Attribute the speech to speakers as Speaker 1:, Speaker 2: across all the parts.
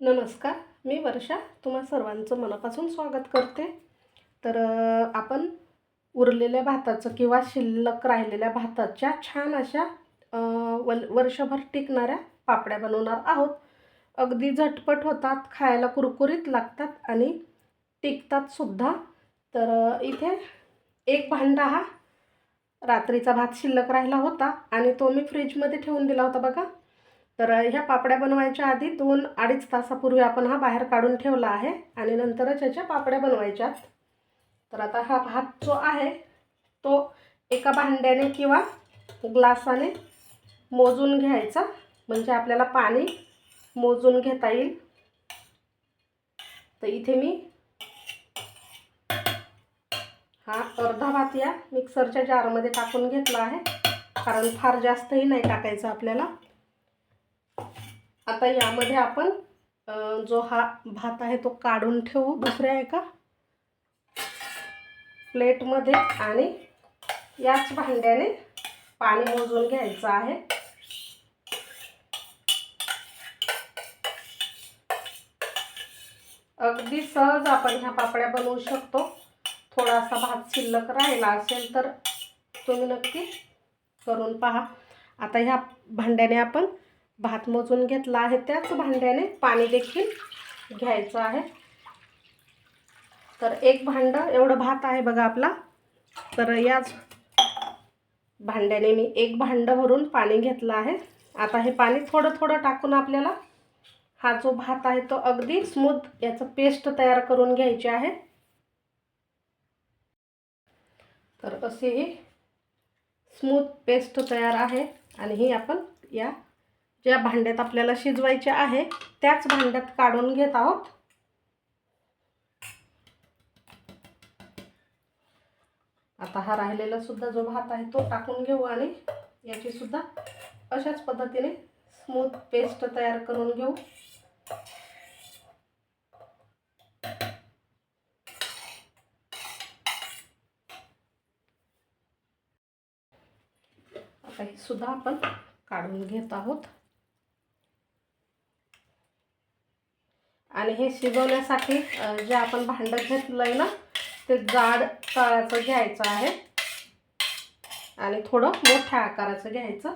Speaker 1: नमस्कार, मी वर्षा तुम्हा सर्वांचं मनापासून स्वागत करते. तर आपण उरलेल्या भाताचं किंवा शिल्लक राहिलेल्या भाताच्या छान अशा वर्षभर टिकणाऱ्या पापड्या बनवणार आहोत. अगदी झटपट होतात, खायला कुरकुरीत लागतात आणि टिकतात सुद्धा. तर इथे एक भांडा हा रात्रीचा भात शिल्लक राहिला होता आणि तो मी फ्रीजमध्ये ठेवून दिला होता बघा. तर ह्या पापड्या बनवायच्या आधी 2-2.5 तासापूर्वी आपण हा बाहेर काढून ठेवला आहे आणि नंतरच ह्याच्या पापड्या बनवायच्या. तर आता हा भात जो आहे तो एका भांड्याने किंवा ग्लासाने मोजून घ्यायचा, म्हणजे आपल्याला पाणी मोजून घेता येईल. तर इथे मी हा अर्धा भात या मिक्सरच्या जारमध्ये टाकून घेतला आहे, कारण फार जास्तही नाही टाकायचं आपल्याला. आता यामध्ये आपण जो हा भात आहे तो काढून ठेवू दुसऱ्या एका प्लेटमध्ये आणि याच भांड्याने पाणी मोजून घ्यायचं आहे. अगदी सहज आपण ह्या पापड्या बनवू शकतो. थोडासा भात शिल्लक राहिला असेल तर तुम्ही नक्की करून पहा. आता ह्या भांड्याने आपण भात मोजून घेतला आहे, त्याच भांड्याने पाणी देखील घ्यायचं आहे. तर एक भांडं एवढं भात आहे बघा आपला. तर याच भांड्याने मी एक भांडं भरून पाणी घेतलं आहे. आता हे पाणी थोडं थोडं टाकून आपल्याला हा जो भात आहे तो अगदी स्मूथ याचं पेस्ट तयार करून घ्यायची आहे. तर अशी ही स्मूथ पेस्ट तयार आहे आणि ही आपण या ज्या भांड्यात आपल्याला शिजवायचे आहे त्याच भांड्यात काढून घेत आहोत. आता हा राहिलेला सुद्धा जो भात आहे तो टाकून घेऊ आणि याची सुद्धा अशाच पद्धतीने स्मूथ पेस्ट तयार करून घेऊ. आता हे सुद्धा आपण काढून घेत आहोत आणि हे शिजवण्यासाठी जे आपण भांडं घेतलंय ना ते जाड तळ्याचं घ्यायचं आहे आणि थोडं मोठ्या आकाराचं घ्यायचं.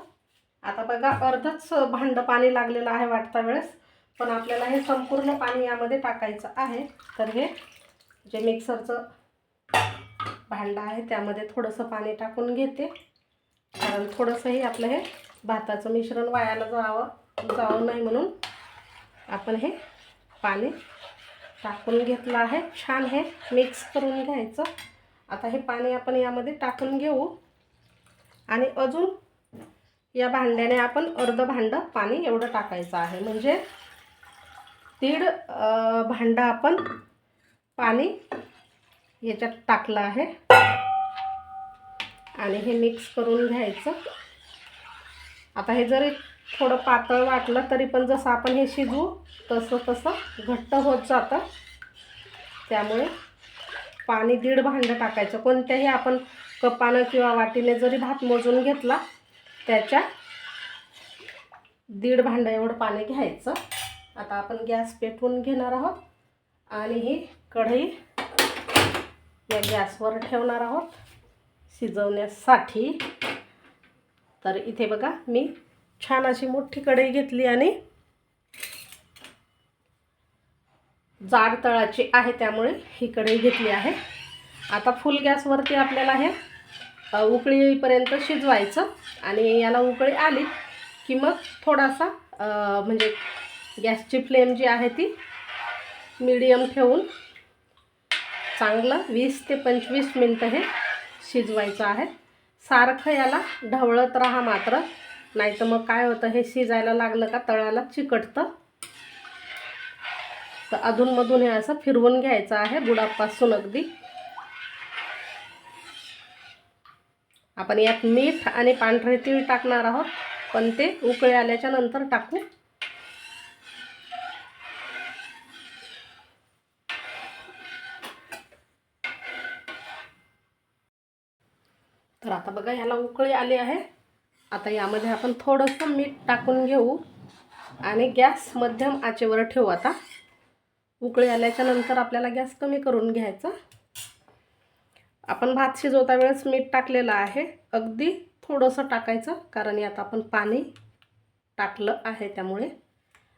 Speaker 1: आता बघा अर्धच भांडं पाणी लागलेलं आहे वाटता वेळेस, पण आपल्याला हे संपूर्ण पाणी यामध्ये टाकायचं आहे. तर हे जे मिक्सरचं भांडं आहे त्यामध्ये थोडंसं पाणी टाकून घेते, कारण थोडंसंही आपलं हे भाताचं मिश्रण वायाला जावं नाही म्हणून आपण हे पाणी टाकून घेतलं आहे. छान हे मिक्स करून घ्यायचं. आता हे पाणी आपण यामध्ये टाकून घेऊ आणि अजून या भांड्याने आपण अर्ध भांडं पाणी एवढं टाकायचं आहे, म्हणजे 1.5 भांडं आपण पाणी याच्यात टाकलं आहे आणि हे मिक्स करून घ्यायचं. आता हे जरी थोडं पातळ वाटलं तरी पण जसं आपण हे शिजवू तसं तसं घट्ट होत जातं. त्यामुळे पाणी 1.5 भांडं टाकायचं. कोणत्याही आपण कपानं किंवा वाटीने जरी भात मोजून घेतला त्याच्या 1.5 भांडं एवढं पाणी घ्यायचं. आता आपण गॅस पेटवून घेणार आहोत आणि ही कढई या गॅसवर ठेवणार आहोत शिजवण्यासाठी. तर इथे बघा मी छान अशी मोठी कढई घेतली आणि जाड तळाची आहे त्यामुळे ही कढई घेतली आहे. आता फुल गॅसवरती आपल्याला हे उकळी येईपर्यंत शिजवायचं आणि याला उकळी आली की मग थोडासा म्हणजे गॅसची फ्लेम जी आहे ती मीडियम ठेवून चांगलं 20 ते 25 मिनटं हे शिजवायचं आहे. सारखं याला ढवळत राहा मात्र, नाही तर मग काय होतं हे शिजायला लागलं का तळाला चिकटतं. तर अधूनमधून हे असं फिरवून घ्यायचं आहे बुडापासून अगदी. आपण यात मीठ आणि पांढरे तीळ टाकणार आहोत, पण ते उकळी आल्याच्या नंतर टाकू. तर आता बघा याला उकळी आली आहे. आता यामध्ये आपण थोडंसं मीठ टाकून घेऊ आणि गॅस मध्यम आचेवर ठेवू. आता उकळी आल्याच्या नंतर आपल्याला गॅस कमी करून घ्यायचा. आपण भात शिजवता वेळेस मीठ टाकलेलं आहे, अगदी थोडंसं टाकायचं, कारण यात आपण पाणी टाकलं आहे त्यामुळे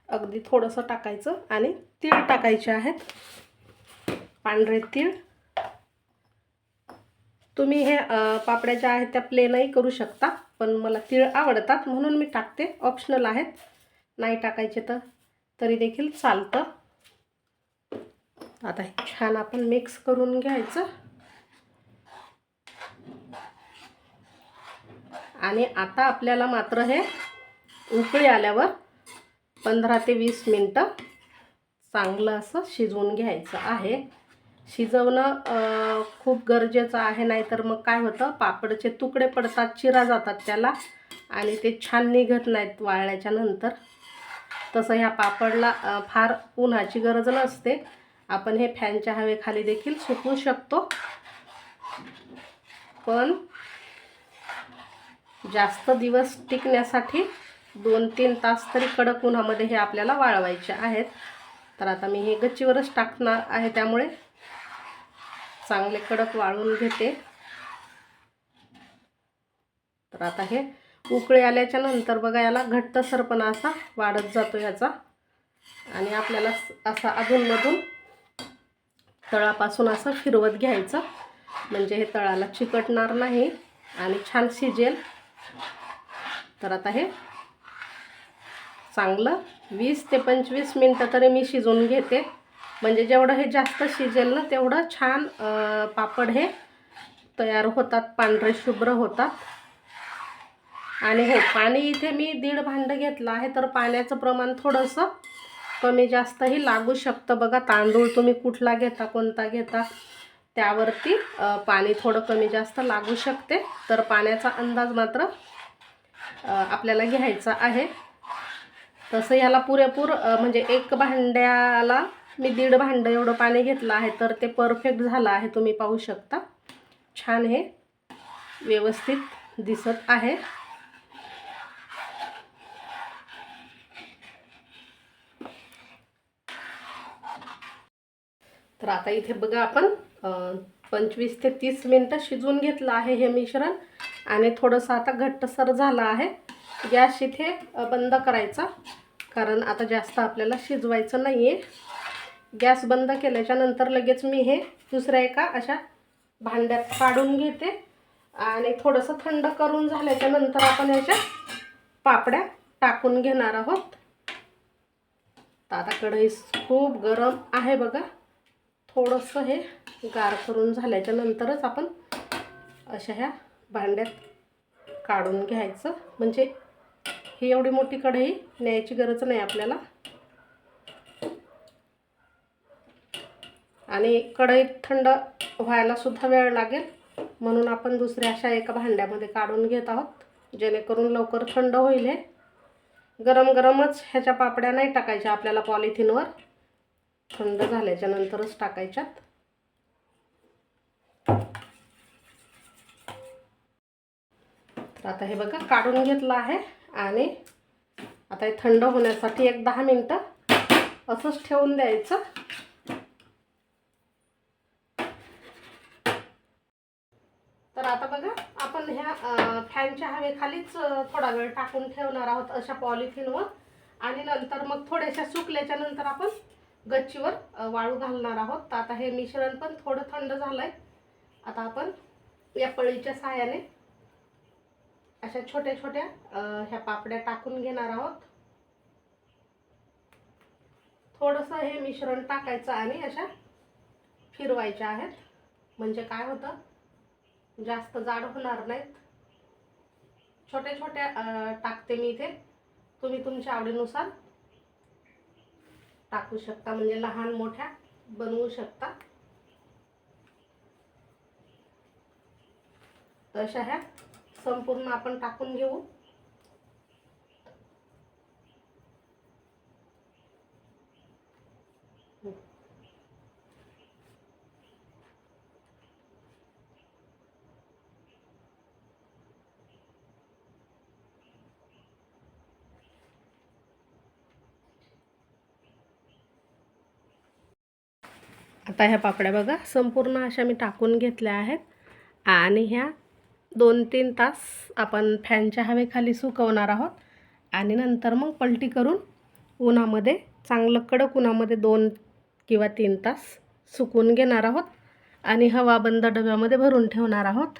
Speaker 1: अगदी थोडंसं टाकायचं. आणि तीळ टाकायचे आहेत, पांढरे तीळ. तुम्ही हे पापड्या ज्या आहेत त्या प्लेनही करू शकता, पण मला तीळ आवडतात म्हणून मी टाकते. ऑप्शनल आहेत, नाही टाकायचे तर तरी देखील चालतं. आता हे छान आपण मिक्स करून घ्यायचं. आणि आता आपल्याला मात्र हे उकळी आल्यावर 15 ते 20 मिनटं चांगलं असं शिजवून घ्यायचं आहे. शिजवणं खूप गरजेचं आहे, नाहीतर मग काय होतं, पापडचे तुकडे पडतात, चिरा जातात त्याला आणि ते छान निघत नाहीत वाळल्याच्या नंतर. तसं ह्या पापडला फार उन्हाची गरज नसते. आपण हे फॅनच्या हवेखाली देखील सुकवू शकतो, पण जास्त दिवस टिकण्यासाठी 2-3 तास तरी कडक उन्हामध्ये हे आपल्याला वाळवायचे आहेत. तर आता मी हे गच्चीवरच टाकणार आहे, त्यामुळे चांगले कडक वाळवून घेते. तर आता हे उकळी आल्याच्या नंतर बघा, याला घट्टसरपणा असा वाढत जातो ह्याचा. आणि आपल्याला असा अधूनमधून तळापासून असं फिरवत घ्यायचं, म्हणजे हे तळाला चिकटणार नाही आणि छान शिजेल. तर आता हे चांगलं 20 ते 25 मिनटं तरी मी शिजवून घेते, म्हणजे जेवढं हे जास्त शिजेल ना तेवढं छान पापड हे तयार होतात, पांढरे शुभ्र होतात. आणि हो, पाणी इथे मी 1.5 भांडं घेतलं आहे, तर पाण्याचं प्रमाण थोडंसं कमी जास्तही लागू शकतं. बघा, तांदूळ तुम्ही कुठला घेता, कोणता घेता, त्यावरती पाणी थोडं कमी जास्त लागू शकते. तर पाण्याचा अंदाज मात्र आपल्याला घ्यायचा आहे. तसं याला पुरेपूर म्हणजे 1 भांड्याला मी 1.5 भांडं एवढं पाणी घेतलं आहे, तर ते परफेक्ट झालं आहे. तुम्ही पाहू शकता, छान हे व्यवस्थित दिसत आहे. तर आता इथे बघा, आपण 25 ते 30 मिनटं शिजवून घेतलं आहे हे मिश्रण, आणि थोडंसं आता घट्टसर झालं आहे. गॅस इथे बंद करायचा, कारण आता जास्त आपल्याला शिजवायचं नाही आहे. गॅस बंद केल्याच्या नंतर लगेच मी हे दुसऱ्या एका अशा भांड्यात काढून घेते, आणि थोडंसं थंड करून झाल्याच्या नंतर आपण याच्या पापड्या टाकून घेणार आहोत. तर आता कढई खूप गरम आहे बघा. थोडंसं हे गार करून झाल्याच्या नंतरच आपण अशा ह्या भांड्यात काढून घ्यायचं, म्हणजे ही एवढी मोठी कढई न्यायची गरज नाही आपल्याला. आणि कढईत थंड व्हायला सुद्धा वेळ लागेल, म्हणून आपण दुसऱ्या अशा एका भांड्यामध्ये काढून घेत आहोत, जेणेकरून लवकर थंड होईल. हे गरम गरमच ह्याच्या पापड्या नाही टाकायच्या आपल्याला पॉलिथिनवर, थंड झाल्याच्या नंतरच टाकायच्यात. तर आता हे बघा, काढून घेतलं आहे, आणि आता हे थंड होण्यासाठी 10 मिनटं असंच ठेवून द्यायचं. तर आता बघा, आपण ह्या फॅनच्या हवेखालीच थोडा वेळ टाकून ठेवणार आहोत अशा पॉलिथिनवर, आणि नंतर मग थोड्याशा सुकल्याच्या नंतर आपण गच्चीवर वाळू घालणार आहोत. तर आता हे मिश्रण पण थोडं थंड झालंय. आता आपण या पळीच्या सहाय्याने अशा छोट्या छोट्या ह्या पापड्या टाकून घेणार आहोत. थोडंसं हे मिश्रण टाकायचं आणि अशा फिरवायच्या आहेत, म्हणजे काय होतं, जास्त जाड होणार नाहीत. छोट्या छोट्या टाकते मी इथे, तुम्ही तुमच्या आवडीनुसार टाकू शकता, म्हणजे लहान मोठ्या बनवू शकता. अशा ह्या संपूर्ण आपण टाकून घेऊ. आता ह्या पापड्या बघा संपूर्ण अशा मी टाकून घेतल्या आहेत आणि ह्या 2-3 तास आपण फॅनच्या हवेखाली सुकवणार आहोत आणि नंतर मग पलटी करून उन्हामध्ये चांगलं कडक उन्हामध्ये 2 किंवा 3 तास सुकवून घेणार आहोत आणि हवाबंद डब्यामध्ये भरून ठेवणार आहोत.